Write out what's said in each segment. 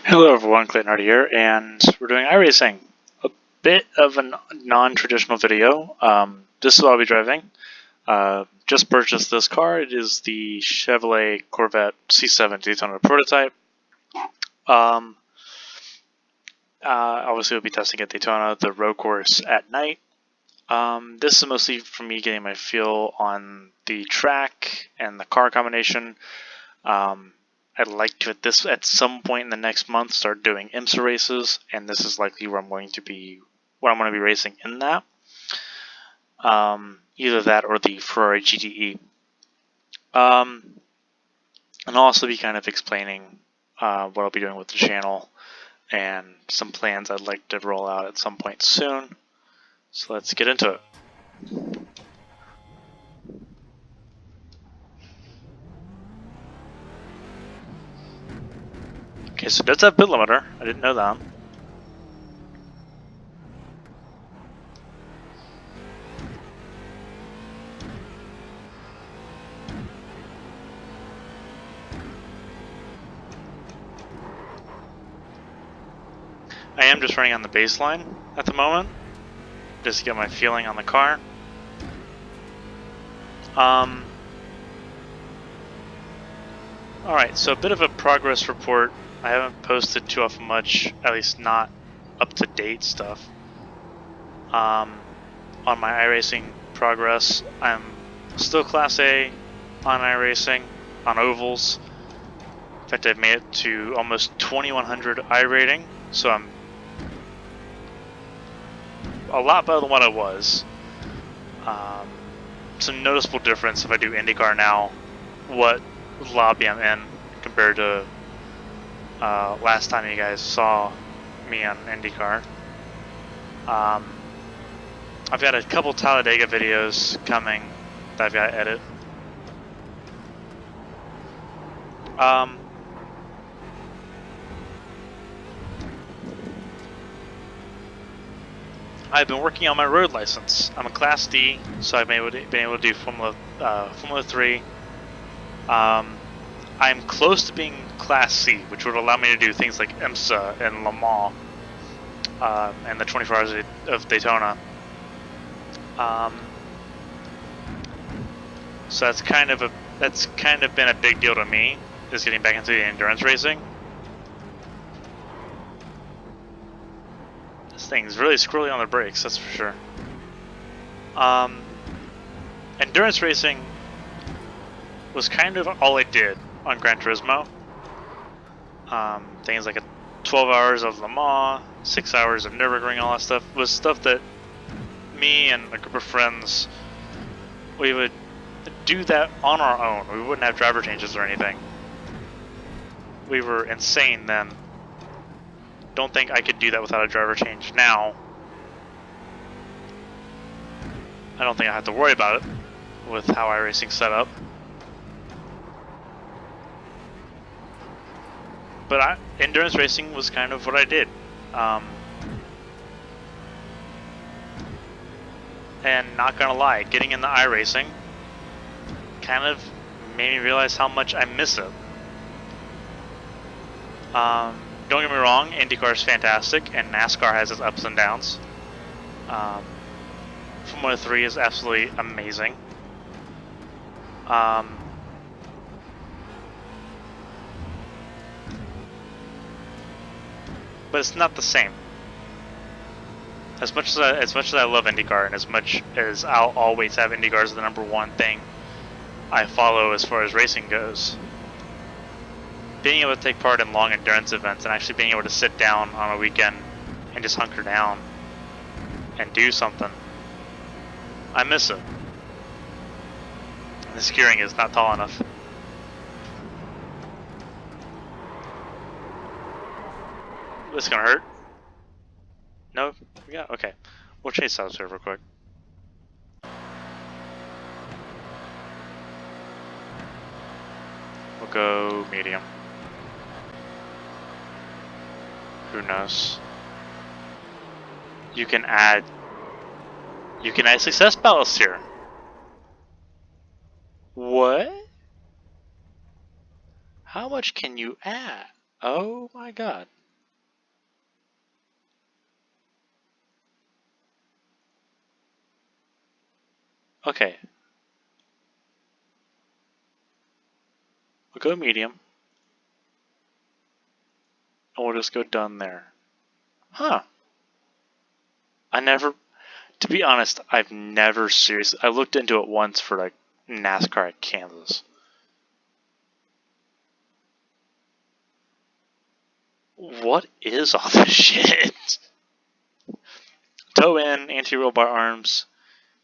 Hello everyone, Clayton here, and we're doing iRacing. A bit of a non-traditional video. This is what I'll be driving. Just purchased this car. It is the Chevrolet Corvette C7 Daytona prototype. Obviously we'll be testing at Daytona, the road course at night. This is mostly for me getting my feel on the track and the car combination. I'd like to at some point in the next month start doing IMSA races, and this is likely where I'm going to be racing in that. Either that or the Ferrari GTE. And I'll also be kind of explaining what I'll be doing with the channel and some plans I'd like to roll out at some point soon. So let's get into it. Okay, so it does have bit limiter. I didn't know that. I am just running on the baseline at the moment, just to get my feeling on the car. Alright, so a bit of a progress report. I haven't posted too often much, at least not up-to-date stuff. On my iRacing progress, I'm still Class A on iRacing, on ovals. In fact, I've made it to almost 2100 iRating, so I'm a lot better than what I was. Some noticeable difference if I do IndyCar now, what lobby I'm in compared to last time you guys saw me on IndyCar. I've got a couple Talladega videos coming that I've got to edit. I've been working on my road license. I'm a Class D, so I've been able to do Formula 3. I'm close to being Class C, which would allow me to do things like IMSA and Le Mans, and the 24 Hours of Daytona. So that's kind of been a big deal to me, is getting back into the endurance racing. This thing's really squirrely on the brakes, that's for sure. Endurance racing was kind of all I did on Gran Turismo. Things like 12 hours of Le Mans, 6 hours of Nürburgring, all that stuff was stuff that me and a group of friends, we would do that on our own. We wouldn't have driver changes or anything. We were insane then. Don't think I could do that without a driver change now. I don't think I have to worry about it with how iRacing's set up. But endurance racing was kind of what I did. And not gonna lie, getting into iRacing kind of made me realize how much I miss it. Don't get me wrong, IndyCar is fantastic, and NASCAR has its ups and downs. Formula 3 is absolutely amazing. But it's not the same. As much as I love IndyCar, and as much as I'll always have IndyCar as the #1 thing I follow as far as racing goes, being able to take part in long endurance events and actually being able to sit down on a weekend and just hunker down and do something, I miss it. And the steering is not tall enough. This is gonna hurt. No? Yeah, okay. We'll chase out here real quick. We'll go medium. Who knows? You can add success ballast here. What? How much can you add? Oh my god. Okay. We'll go medium. And we'll just go done there. Huh. I never, to be honest, I've never seriously, I looked into it once for like NASCAR at Kansas. What is all this shit? Toe in, anti-roll bar arms,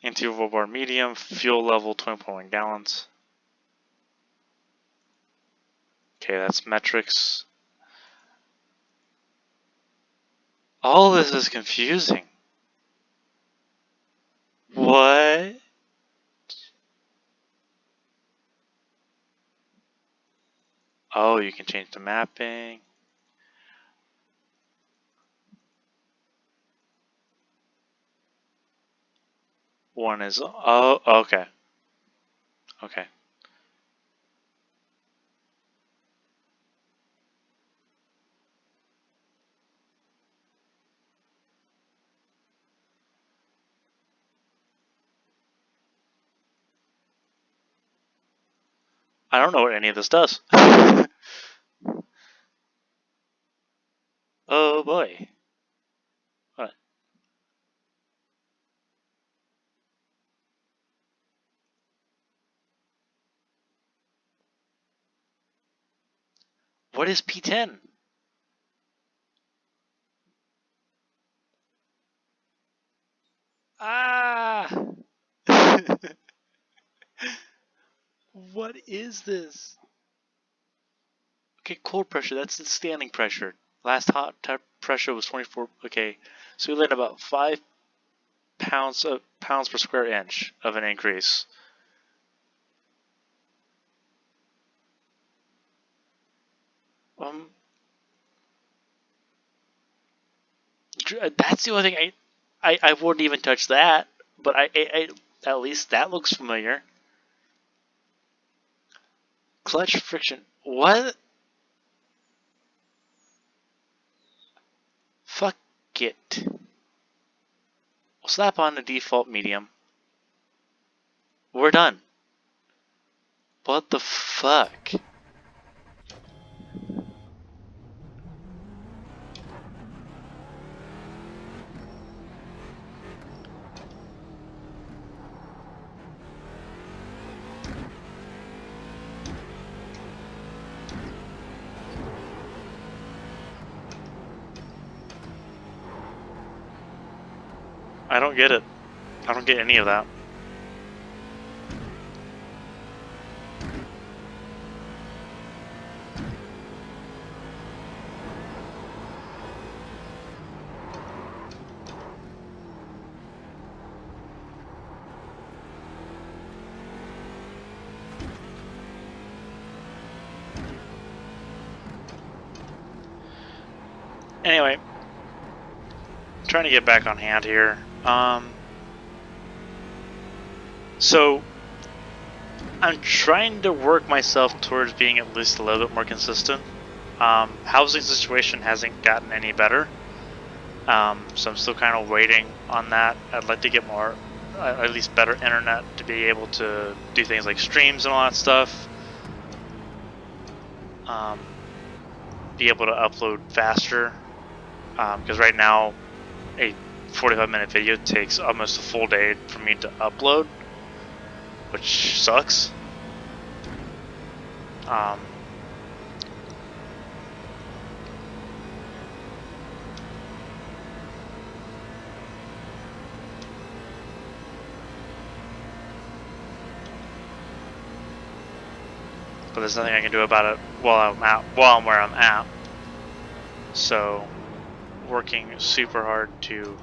anti-roll bar medium, fuel level 20.1 gallons. Okay, that's metrics. All this is confusing. What? Oh, you can change the mapping. One is, oh, okay. Okay. I don't know what any of this does. Oh boy. What? What is P10? Ah! What is this? Okay, cold pressure, that's the standing pressure. Last hot pressure was 24. Okay, so we land about 5 pounds per square inch of an increase. That's the only thing I wouldn't even touch that, but I at least that looks familiar. Clutch friction. What? Fuck it. We'll slap on the default medium. We're done. What the fuck? I don't get it. I don't get any of that. Anyway, trying to get back on hand here. So I'm trying to work myself towards being at least a little bit more consistent. Housing situation hasn't gotten any better, so I'm still kind of waiting on that. I'd like to get more, at least better internet to be able to do things like streams and all that stuff. Be able to upload faster, because right now a 45-minute video takes almost a full day for me to upload, which sucks. But there's nothing I can do about it while I'm where I'm at. So, working super hard to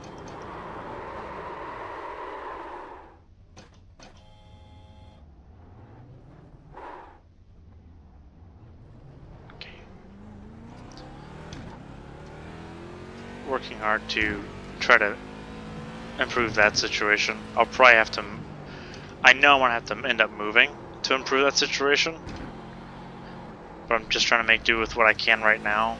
try to improve that situation. I'll probably have to. I know I'm gonna have to end up moving to improve that situation. but I'm just trying to make do with what I can right now.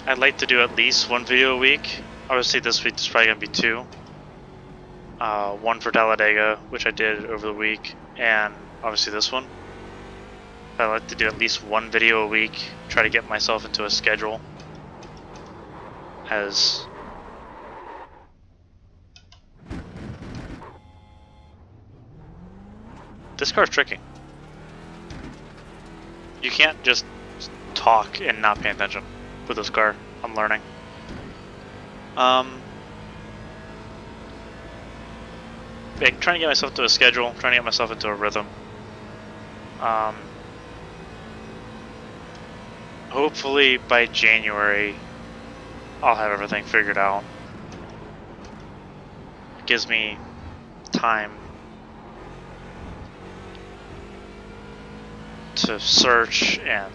I'd like to do at least one video a week. Obviously this week is probably going to be 2. One for Talladega, which I did over the week, and obviously this one. I'd like to do at least one video a week, try to get myself into a schedule. As this car's tricky. You can't just talk and not pay attention with this car. I'm learning. Trying to get myself to a schedule, trying to get myself into a rhythm. Hopefully by January I'll have everything figured out. It gives me time to search and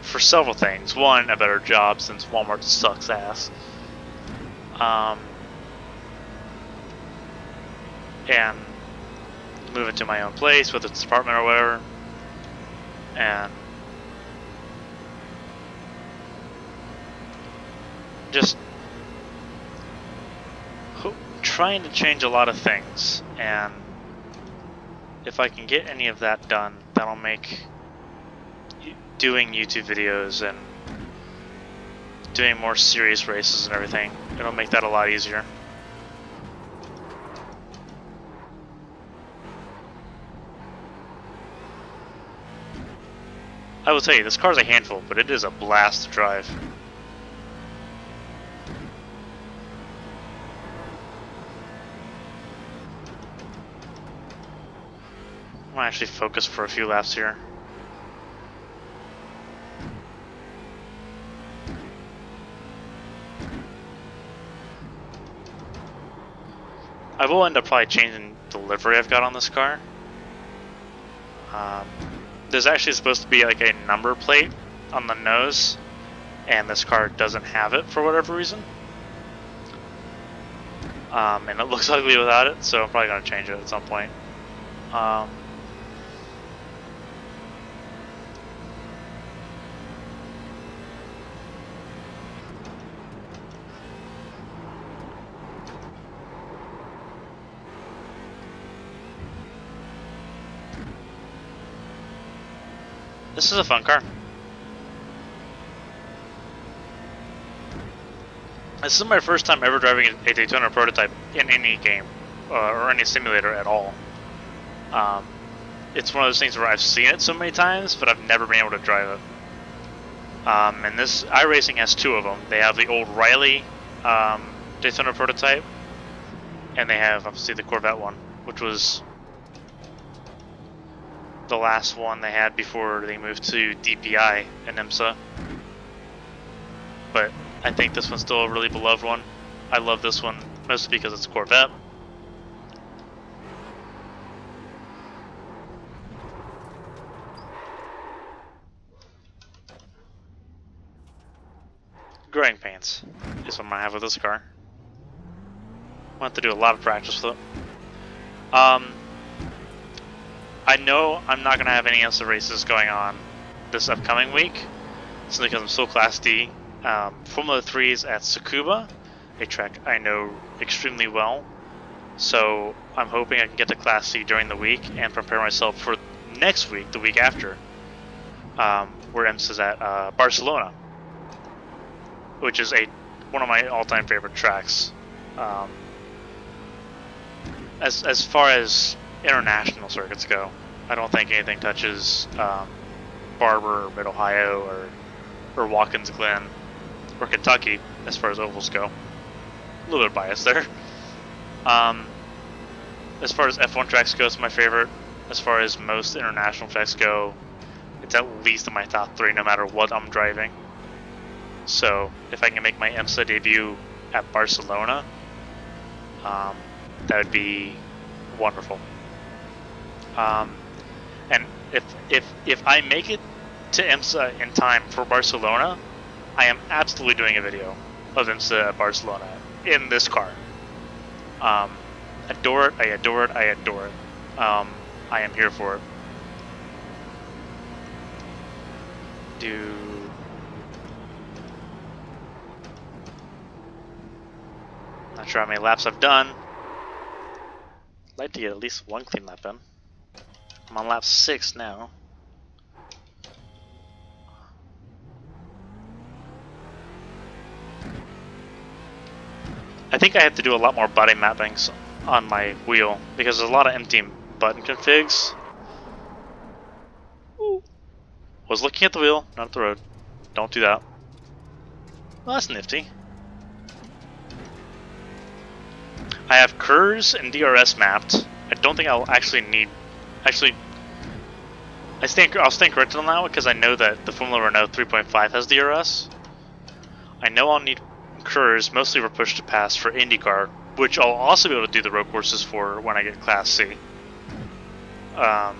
for several things. One, a better job since Walmart sucks ass. And move into my own place, whether it's apartment or whatever. And just trying to change a lot of things, and if I can get any of that done, that'll make doing YouTube videos and doing more serious races and everything, it'll make that a lot easier. I will tell you, this car's a handful, but it is a blast to drive. I'm gonna actually focus for a few laps here. I will end up probably changing the livery I've got on this car. There's actually supposed to be like a number plate on the nose, and this car doesn't have it for whatever reason. And it looks ugly without it, so I'm probably going to change it at some point. This is a fun car. This is my first time ever driving a Daytona prototype in any game or any simulator at all. It's one of those things where I've seen it so many times, but I've never been able to drive it. And this iRacing has 2 of them. They have the old Riley Daytona prototype, and they have obviously the Corvette one, which was the last one they had before they moved to DPI and IMSA. But I think this one's still a really beloved one. I love this one mostly because it's a Corvette. Growing pains is what I'm gonna have with this car. I'm gonna have to do a lot of practice with it. I know I'm not going to have any IMSA races going on this upcoming week, simply because I'm still Class D. Formula 3 is at Tsukuba, a track I know extremely well, so I'm hoping I can get to Class C during the week and prepare myself for next week, the week after, where IMSA is at Barcelona, which is one of my all-time favorite tracks. As far as international circuits go, I don't think anything touches Barber or Mid-Ohio or Watkins Glen or Kentucky as far as ovals go. A little bit biased there. As far as F1 tracks go, it's my favorite. As far as most international tracks go, it's at least in my top 3 no matter what I'm driving. So if I can make my IMSA debut at Barcelona, that would be wonderful. And if I make it to IMSA in time for Barcelona, I am absolutely doing a video of IMSA at Barcelona in this car. I adore it. I adore it. I adore it. I am here for it. Not sure how many laps I've done. I'd like to get at least one clean lap in. I'm on lap 6 now. I think I have to do a lot more body mappings on my wheel because there's a lot of empty button configs. Ooh. Was looking at the wheel, not at the road. Don't do that. Well, that's nifty. I have KERS and DRS mapped. I don't think I'll actually need... Actually, I'll stand corrected on that one because I know that the Formula Renault 3.5 has DRS. I know I'll need KERS mostly for push to pass for IndyCar, which I'll also be able to do the road courses for when I get Class C. I'm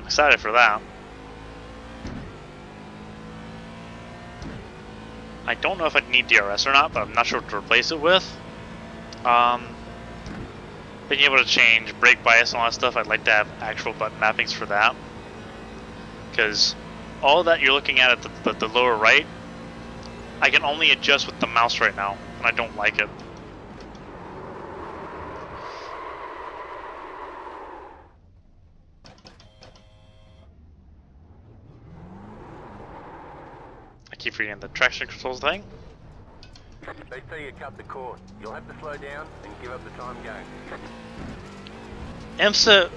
excited for that. I don't know if I need DRS or not, but I'm not sure what to replace it with. Being able to change brake bias and all that stuff, I'd like to have actual button mappings for that. Because all that you're looking at the lower right, I can only adjust with the mouse right now, and I don't like it. I keep reading the traction controls thing. They say you cut the cord. You'll have to slow down and give up the time game. IMSA,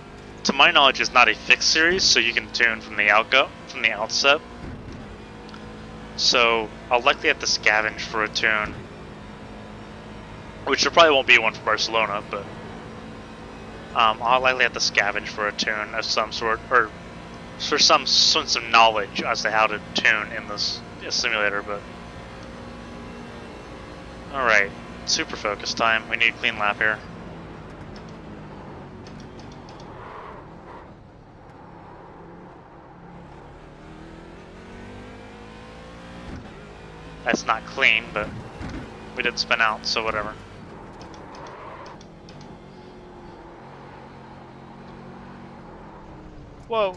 to my knowledge, is not a fixed series, so you can tune from the outset. So I'll likely have to scavenge for a tune, which there probably won't be one for Barcelona, but I'll likely have to scavenge for a tune of some sort, or for some sense of knowledge as to how to tune in this simulator. But all right, super focus time. We need a clean lap here. That's not clean, but we didn't spin out, so whatever. Whoa.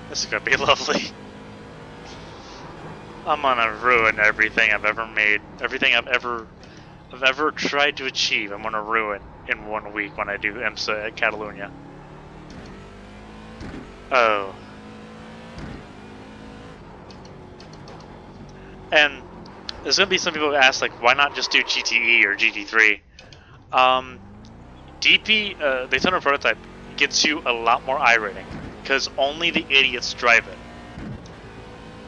This is gonna be lovely. I'm gonna ruin everything I've ever made, everything I've ever tried to achieve. I'm gonna ruin in 1 week when I do IMSA at Catalunya. Oh. And there's gonna be some people who ask, like, why not just do GTE or GT3? Daytona Prototype gets you a lot more iRating because only the idiots drive it.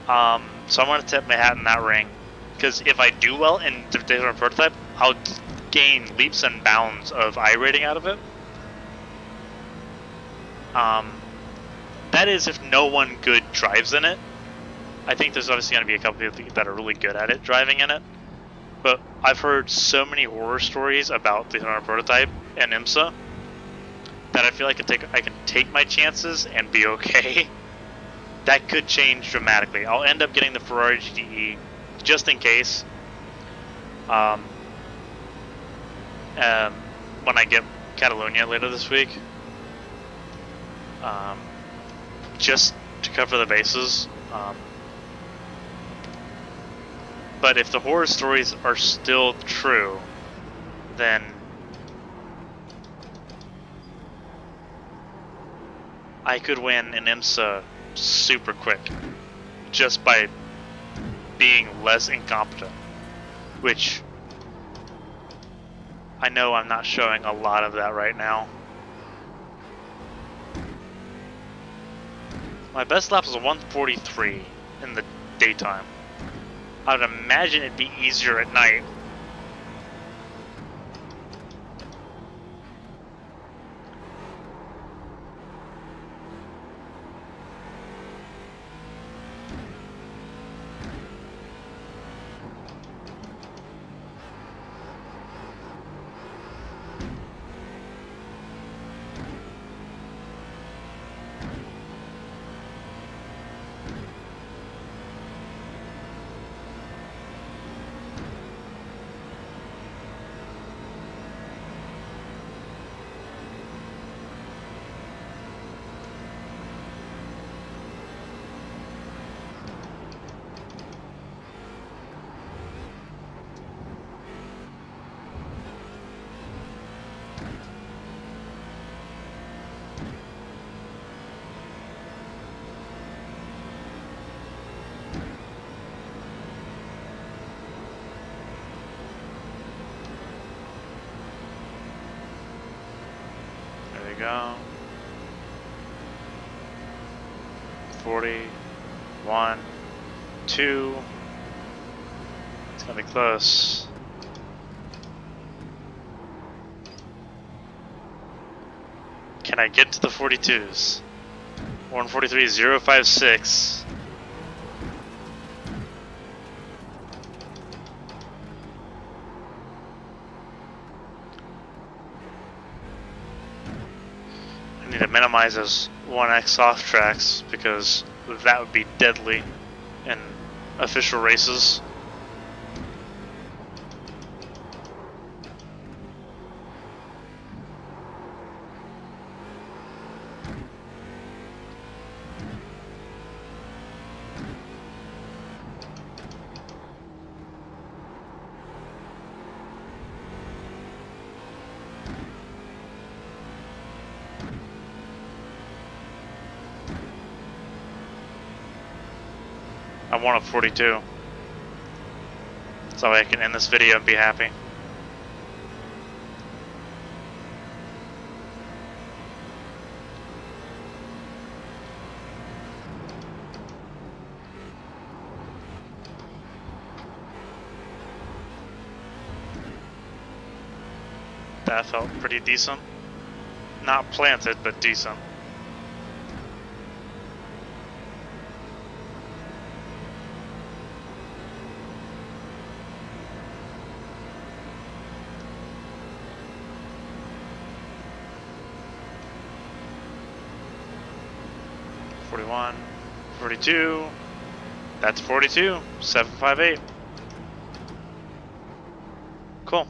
So I'm gonna tip my hat in that ring because if I do well in the Daytona Prototype, I'll gain leaps and bounds of iRating out of it. That is if no one good drives in it. I think there's obviously going to be a couple people that are really good at it driving in it. But I've heard so many horror stories about the Daytona Prototype and IMSA that I feel like I can take my chances and be okay. That could change dramatically. I'll end up getting the Ferrari GTE just in case. When I get Catalunya later this week. Just to cover the bases. But if the horror stories are still true, then I could win an IMSA super quick just by being less incompetent, which I know I'm not showing a lot of that right now. My best lap was a 143 in the daytime. I would imagine it'd be easier at night. go. 40, 1, 2. It's gonna be close. Can I get to the 42s? 143.056. I need to minimize those 1x off tracks because that would be deadly in official races. I want a 42. So I can end this video and be happy. That felt pretty decent. Not planted, but decent. .41, 42. That's 42. 758. Cool.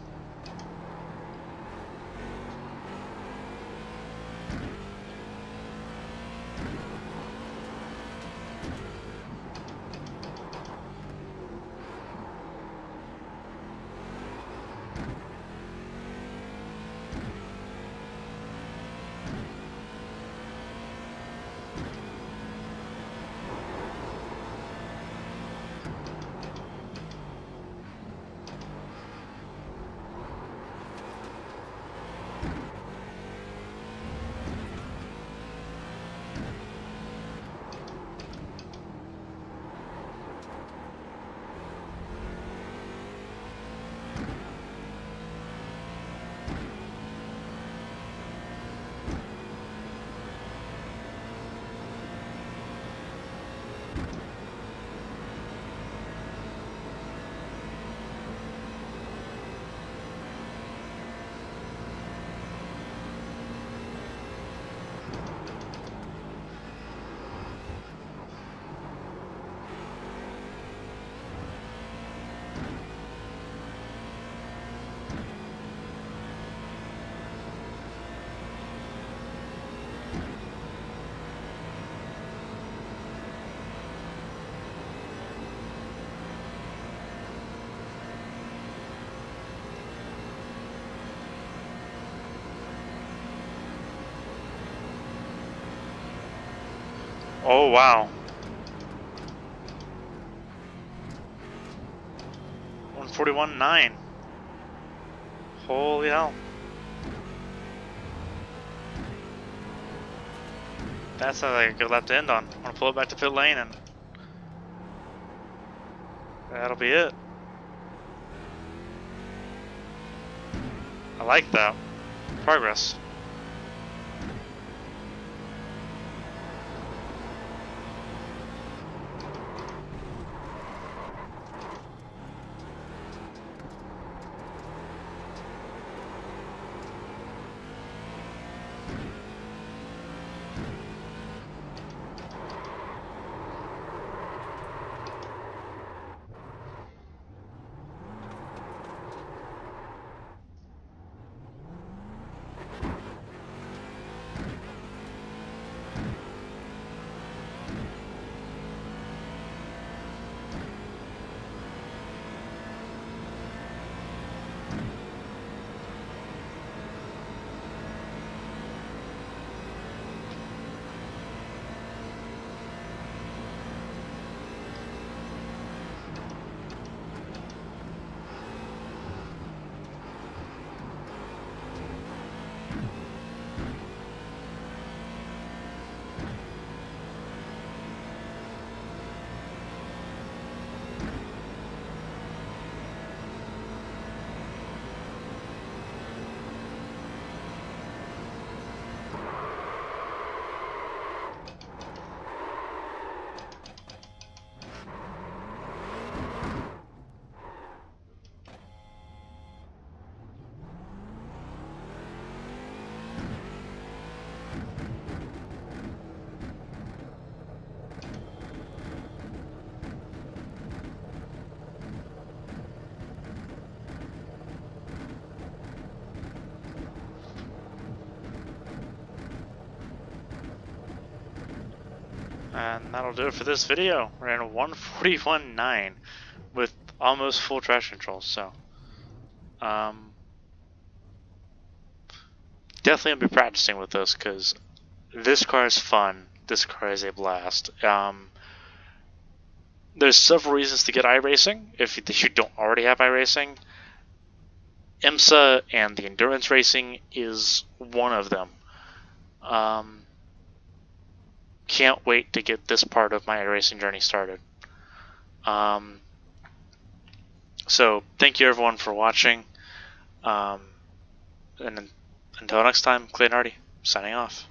Oh wow. 141.9. Holy hell. That sounds like a good lap to end on. I'm gonna pull it back to pit lane and that'll be it. I like that. Progress. And that'll do it for this video. Ran a 141.9 with almost full traction control, so definitely gonna be practicing with this because this car is fun. This car is a blast. There's several reasons to get iRacing if you don't already have iRacing. IMSA and the endurance racing is one of them. Can't wait to get this part of my iRacing journey started. So thank you everyone for watching. And until next time, Clay Nardi, signing off.